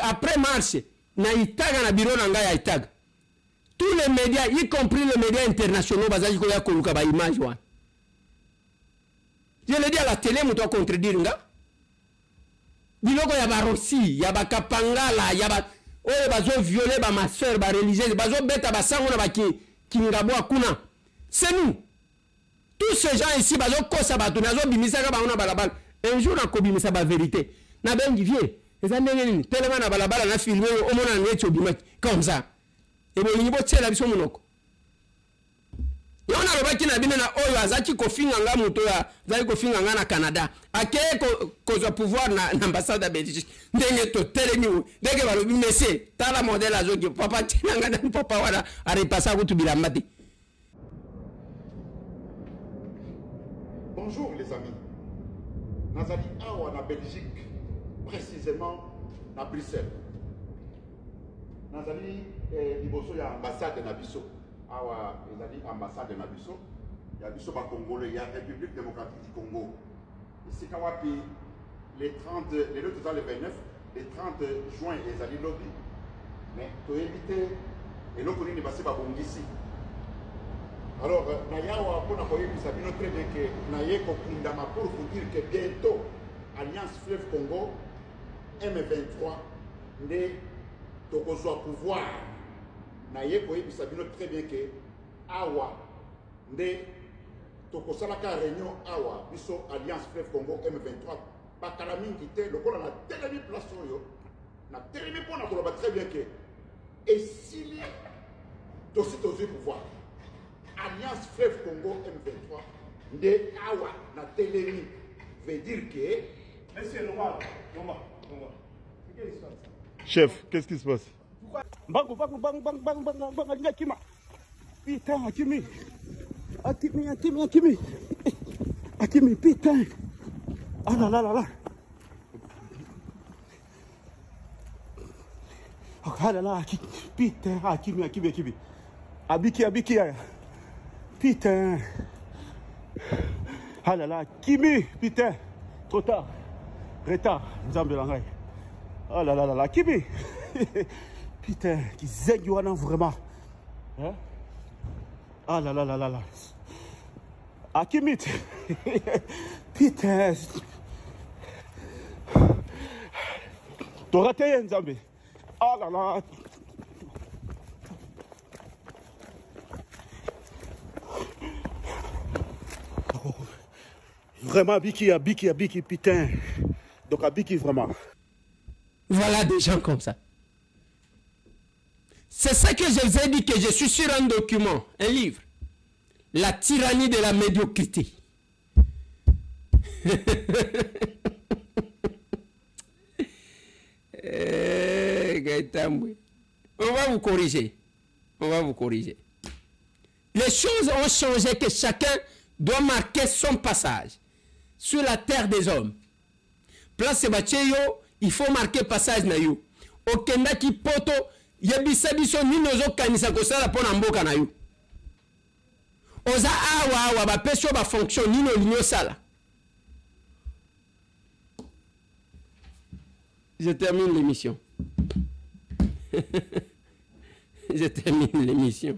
Speaker 3: Après marche, na itaga na bureau nanga ya itaga. Tous les médias, y compris les médias internationaux, bazaji ko ya koluka ba image wa. Je le dis à la télé, muto contredire nga. Biloko ya ba Rossi, ya ba Kapangala, ya ba oyo bazo violer ba ma sœur, ba religieuse, bazo beta ba sango na ba kingabo akuna. C'est nous. Tous ces gens ici bazo kosa ba to nazo bimisa ka ba ona balabala. Un jour na ko bimisa ba vérité. Na bengi vie. Tellement na balabala na filmé au mona nwecho bimaki comme ça et bon niveau tshela biso monoko yona lobaki na bino na oyo azaki kofinga nga moto ya zaki kofinga nga na Canada akeye kozwa pouvoir na ambassade ya Belgique ndenge to telemi ndenge balobi monsieur tala modèle azoki papa tinanga na papa wala arepasa kutubila mate.
Speaker 16: Bonjour les amis, nazali awa na Belgique, précisément à Bruxelles. Nazali liboso ya ambassade na biso. Awa ezali ambassade na biso. Ya biso ba Congolais, ya République démocratique du Congo. Ici kawapi les 30 les deux le 29 les 30 juin ezali lobby. Mais to éviter et l'autre ni basi ba bongisi. Alors na yawa pona ko yebisa bino très bien que na yeko kundama pour vous dire que bientôt Alliance Fleuve Congo M23 ne tokozwa pouvoir na yeko yebisa bino très bien que awa nde tokosalaka réunion awa biso Alliance Fleuve Congo M23 bakala mingi te lokola na telemi place oyo na telemi pona koloba très bien que esili tosi tozwi pouvoir Alliance Fleuve Congo M23 nde awa na telemi veut dire que monsieur Noma.
Speaker 1: Chef, qu'est-ce qui se passe?
Speaker 2: Putain, Akimi, putain. Ah là là là là. Ah là là, putain, Akimi. Abiki. Putain. Ah là là, Kimi, putain. Trop tard. Retard, Nzambe Langai. Oh là là là là, Kimi. Putain, qui zègue vraiment. Hein? Ah là là là là là. Ah, Kimi. Putain. T'auras raté, Nzambe. Ah là là. Vraiment, Biki, putain. Donc, à Biki, vraiment.
Speaker 3: Voilà des gens comme ça. C'est ça que je vous ai dit, que je suis sur un document, un livre. La tyrannie de la médiocrité. On va vous corriger. On va vous corriger. Les choses ont changé, que chacun doit marquer son passage sur la terre des hommes. Place Bacheyo, il faut marquer passage na yo. Okenda ki poto, yebisa biso ni nozo kanisa kosala pona mboka na yo. Oza awa ba pesho ba fonction ni no linyo sala. Je termine l'émission. Je termine l'émission.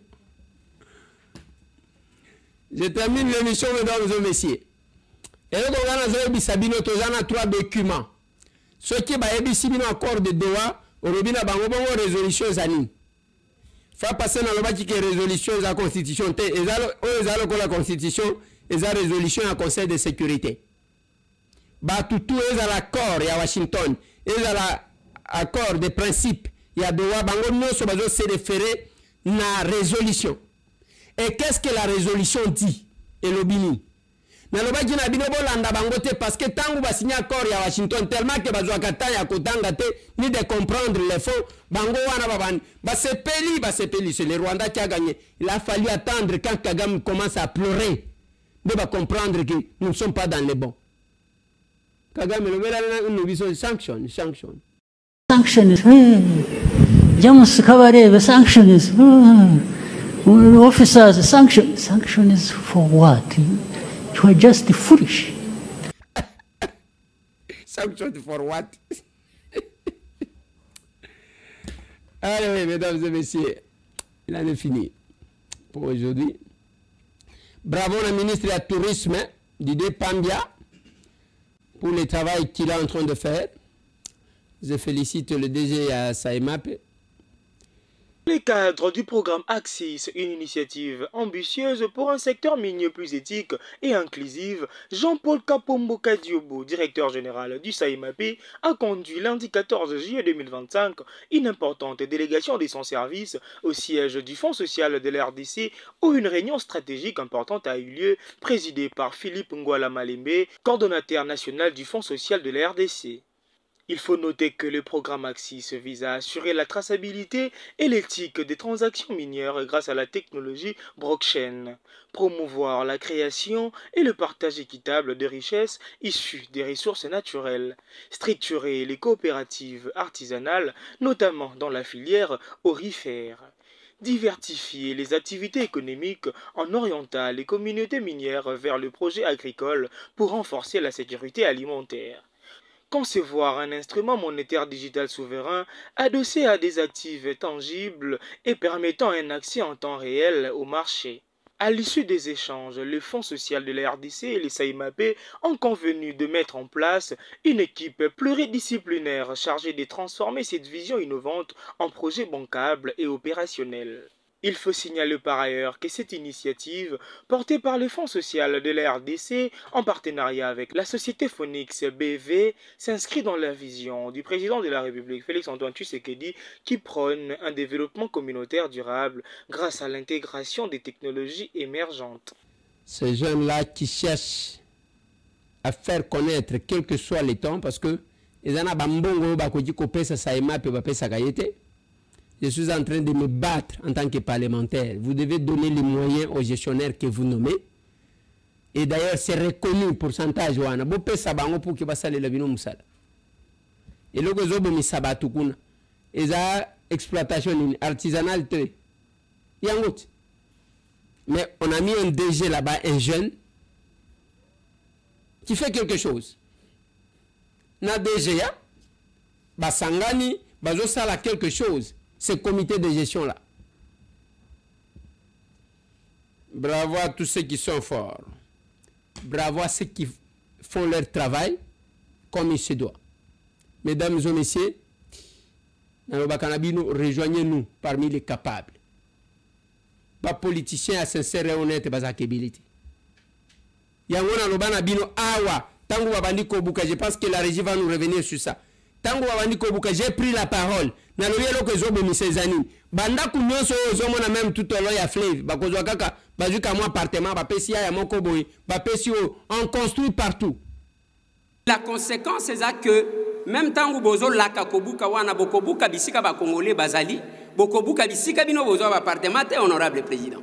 Speaker 3: Je termine l'émission, mesdames et messieurs. Et là, on a 3 documents. Ce qui est un accord de Doha, on a une résolution. Il faut passer dans le bâti qui est résolution de la Constitution. Et la Constitution, et la résolution du Conseil de sécurité. Tout est à l'accord, il y a Washington. Et l'accord de principe, il y a Doha, il se référer à la résolution. Et qu'est-ce que la résolution dit? Et l'obini. Parce que tant que vous signez accord à Washington, tellement que vous avez ni de comprendre les fonds, c'est le Rwanda qui a gagné. Il a fallu attendre quand Kagame commence à pleurer de comprendre que nous ne sommes pas dans les bons. Kagame, nous sanction. Sanctions.
Speaker 17: Officers, sanction is for what? You are just foolish.
Speaker 3: Sanction for what? Allez, mesdames et messieurs, il en est fini pour aujourd'hui. Bravo le ministre du Tourisme, Didier Pambia, pour le travail qu'il est en train de faire. Je félicite le DG à Saïmap.
Speaker 18: Les cadres du programme Axis, une initiative ambitieuse pour un secteur minier plus éthique et inclusif, Jean-Paul Kapombo Kadiobo, directeur général du SAIMAP, a conduit lundi 14 juillet 2025 une importante délégation de son service au siège du Fonds social de la RDC où une réunion stratégique importante a eu lieu, présidée par Philippe Ngwala Malembe, coordonnateur national du Fonds social de la RDC. Il faut noter que le programme Axis vise à assurer la traçabilité et l'éthique des transactions minières grâce à la technologie blockchain, promouvoir la création et le partage équitable de richesses issues des ressources naturelles, structurer les coopératives artisanales, notamment dans la filière aurifère, diversifier les activités économiques en orientant les communautés minières vers le projet agricole pour renforcer la sécurité alimentaire. Concevoir un instrument monétaire digital souverain adossé à des actifs tangibles et permettant un accès en temps réel au marché. À l'issue des échanges, le Fonds social de la RDC et les SAIMAP ont convenu de mettre en place une équipe pluridisciplinaire chargée de transformer cette vision innovante en projet bancable et opérationnel. Il faut signaler par ailleurs que cette initiative, portée par le Fonds social de la RDC en partenariat avec la société Phoenix BV, s'inscrit dans la vision du président de la République, Félix-Antoine Tshisekedi, qui prône un développement communautaire durable grâce à l'intégration des technologies émergentes.
Speaker 3: Ces jeunes-là qui cherchent à faire connaître quel que soit les temps, parce que je suis en train de me battre en tant que parlementaire. Vous devez donner les moyens aux gestionnaires que vous nommez. Et d'ailleurs, c'est reconnu pourcentage. Et le et la exploitation artisanale. Mais on a mis un DG là-bas, un jeune, qui fait quelque chose. Na DG, Basangani, Bazosala quelque chose. Ce comité de gestion-là. Bravo à tous ceux qui sont forts. Bravo à ceux qui font leur travail comme il se doit. Mesdames et messieurs, rejoignez-nous parmi les capables. Pas politicien à sincère et honnête, pas à yango na lobana bino awa tango babandi kobuka, je pense que la régie va nous revenir sur ça. Tango babandi kobuka, j'ai pris la parole na lobi eloko ezobomisa ezani banda kunyonso ozomona même tout au long ya fleuve bakozwa kaka bazuka mo appartement bapesi ya moko boy bapesi on construit partout.
Speaker 15: La conséquence c'est ça que même tango bozo laka kobuka wana bokobuka bisika ba congolais bazali bokobuka bisika bino bozo ba appartement te, honorable président.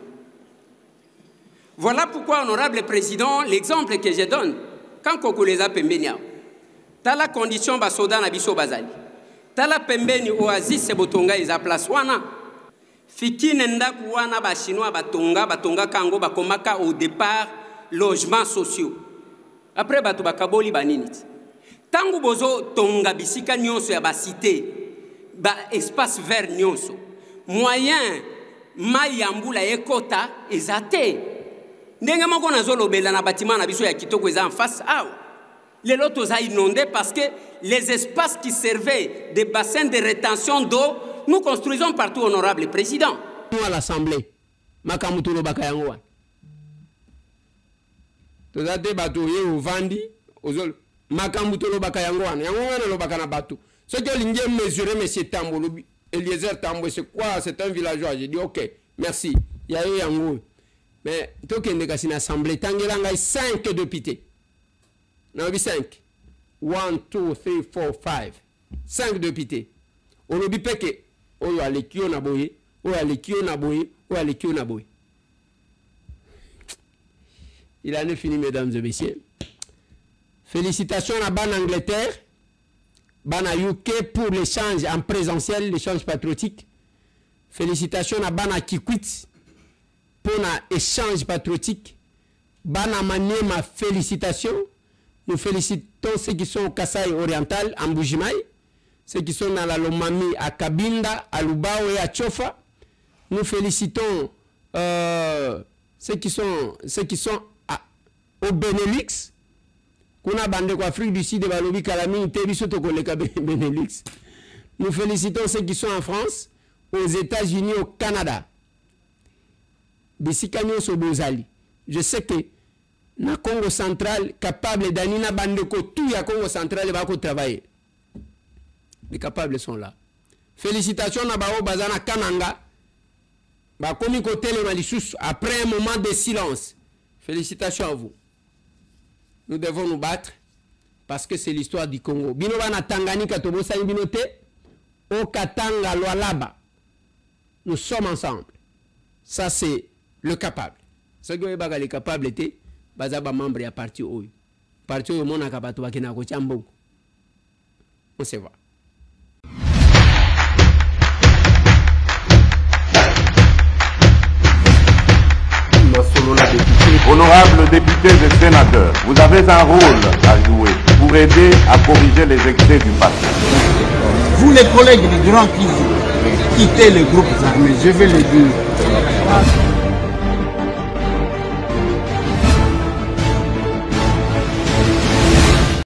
Speaker 15: Voilà pourquoi, honorable président, l'exemple que je donne quand Kokoleza Pembeni t'as la condition basoda na biso bazali tala pembeni oasis botonga eza place wana fikine ndaku wana ba chinois batonga kango bakomaka au départ logements sociaux après bato bakaboli banini tangu bozo tonga bisika nyonso ya ba cité ba espace vert nyonso moyen mayambula ekota ezate ndenge moko nazolobela na bâtiment na biso ya kitoko eza en face awa. Les lotos a inondé parce que les espaces qui servaient des bassins de rétention d'eau, nous construisons partout, honorable président.
Speaker 3: Nous à l'Assemblée, Makamutulo Bakayangoa. Tout ça, des bateaux, ou Vandi, Makamutulo Bakayangoa, Yangoa, le Bakana Batou. Ce que l'Indien mesurait, M. Tambo, Eliezer Tambo, c'est quoi? C'est un villageois. J'ai dit, ok, merci. Il y a eu Yangoa. Mais, tout qu'il y a une assemblée, Tangelanga, 5 députés. Non, 5. 1, 2, 3, 4, 5. 5 députés. On obi peke. Oyo alekio na boye. Oyo alekio na boye. Oyo alekio na boye. Il en est fini, mesdames et messieurs. Félicitations à Ban Angleterre, Ban UK pour l'échange en présentiel, l'échange patriotique. Félicitations à Ban Kikwit pour l'échange patriotique. Ban Maniema, félicitations. Nous félicitons ceux qui sont au Kasaï oriental, en Bujimaï, ceux qui sont dans la Lomami, à Kabinda, à Lubao et à Tchofa. Nous félicitons ceux qui sont au Benelux. Kuna bande ko Afrique du Sud, Balobi Kalami, Tebisoto Koleka Benelux. Nous félicitons ceux qui sont en France, aux États-Unis, au Canada. Bisikano Sobozali. Je sais que na Congo central capable d'anina bandeko tout ya Congo central va travailler. Les capables sont là. Félicitations na bao bazana Kananga. Ba komi côté le malissus après un moment de silence. Félicitations à vous. Nous devons nous battre parce que c'est l'histoire du Congo. Bino bana Tanganyika tobo sa binote au Katanga Lualaba. Nous sommes ensemble. Ça c'est le capable. Ce que baga les capables étaient bazaba membre ya parti oyo. Parti oyo mona kabato bakina ko chambo. On se voit.
Speaker 16: Honorables députés et sénateurs, vous avez un rôle à jouer pour aider à corriger les excès du passé.
Speaker 19: Vous les collègues des grands qui quittez les groupes armés, je vais le dire.